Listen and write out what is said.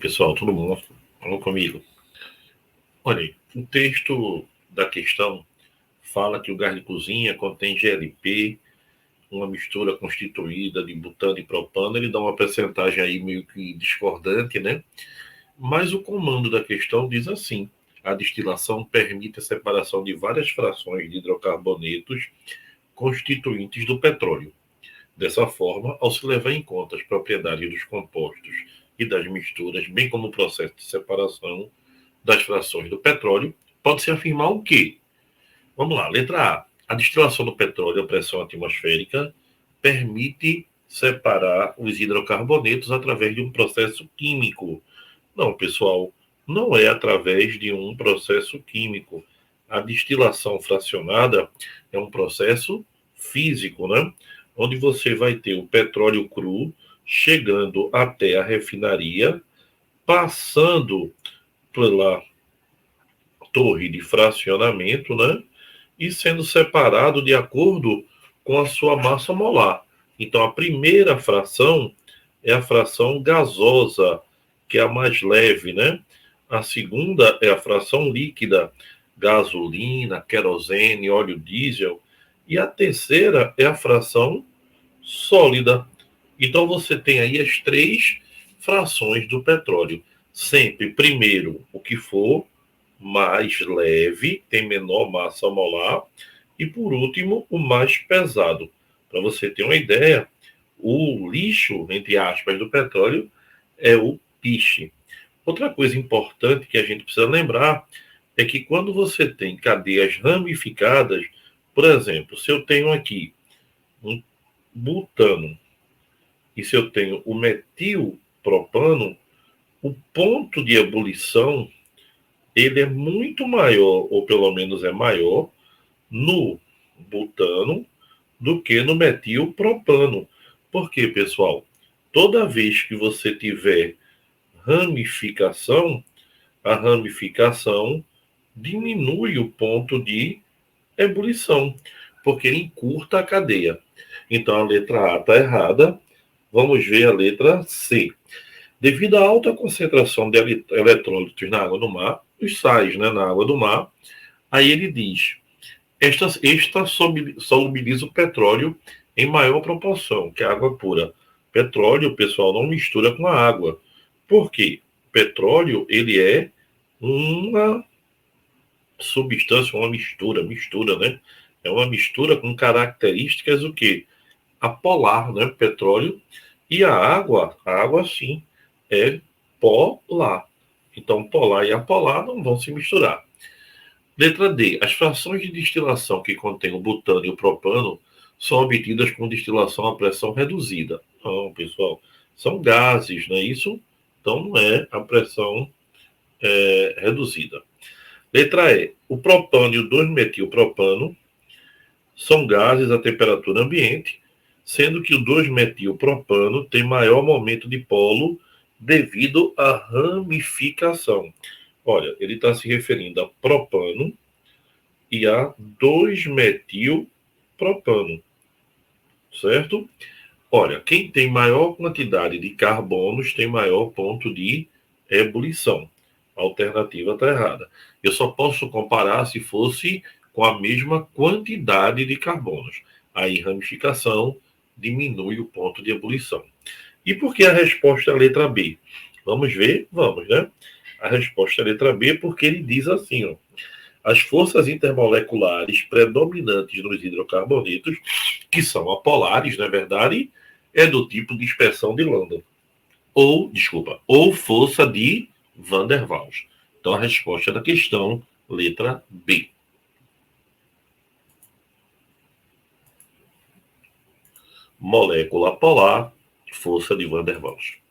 pessoal, tudo bom? Falou comigo. Olha, o texto da questão fala que o gás de cozinha contém GLP, uma mistura constituída de butano e propano. Ele dá uma percentagem aí meio que discordante, né? Mas o comando da questão diz assim: a destilação permite a separação de várias frações de hidrocarbonetos constituintes do petróleo. Dessa forma, ao se levar em conta as propriedades dos compostos e das misturas, bem como o processo de separação das frações do petróleo, pode-se afirmar o quê? Vamos lá, letra A. A destilação do petróleo a pressão atmosférica permite separar os hidrocarbonetos através de um processo químico. Não, pessoal, não é através de um processo químico. A destilação fracionada é um processo físico, né? Onde você vai ter o petróleo cru chegando até a refinaria, passando pela torre de fracionamento, né? E sendo separado de acordo com a sua massa molar. Então, a primeira fração é a fração gasosa, que é a mais leve, né? A segunda é a fração líquida, gasolina, querosene, óleo diesel. E a terceira é a fração sólida. Então, você tem aí as três frações do petróleo. Sempre, primeiro, o que for mais leve, tem menor massa molar, e por último, o mais pesado. Para você ter uma ideia, o lixo, entre aspas, do petróleo é o piche. Outra coisa importante que a gente precisa lembrar é que quando você tem cadeias ramificadas, por exemplo, se eu tenho aqui um butano e se eu tenho o metilpropano, o ponto de ebulição ele é muito maior, ou pelo menos é maior, no butano do que no metilpropano. Por quê, pessoal? Toda vez que você tiver ramificação, a ramificação diminui o ponto de ebulição, porque encurta a cadeia. Então a letra A está errada. Vamos ver a letra C. Devido à alta concentração de eletrólitos na água do mar, os sais, né, na água do mar, aí ele diz, esta solubiliza o petróleo em maior proporção que a água pura. Petróleo, o pessoal não mistura com a água. Por quê? Petróleo, ele é uma substância, uma mistura, né? É uma mistura com características o quê? Apolar, né? Petróleo e a água sim, é polar. Então, polar e apolar não vão se misturar. Letra D. As frações de destilação que contêm o butano e o propano são obtidas com destilação a pressão reduzida. Não, pessoal, são gases, não é isso? Então, não é a pressão reduzida. Letra E. O propano e o 2-metilpropano são gases a temperatura ambiente, sendo que o 2-metilpropano tem maior momento de polo devido à ramificação. Olha, ele está se referindo a propano e a 2-metilpropano, certo? Olha, quem tem maior quantidade de carbonos tem maior ponto de ebulição. A alternativa está errada. Eu só posso comparar se fosse com a mesma quantidade de carbonos. Aí, ramificação diminui o ponto de ebulição. E por que a resposta é a letra B? Vamos ver? Vamos, né? A resposta é a letra B porque ele diz assim, ó. As forças intermoleculares predominantes nos hidrocarbonetos, que são apolares, na verdade, é do tipo de dispersão de Landau. Ou força de Van der Waals. Então, a resposta da questão, letra B. Molécula polar, força de Van der Waals.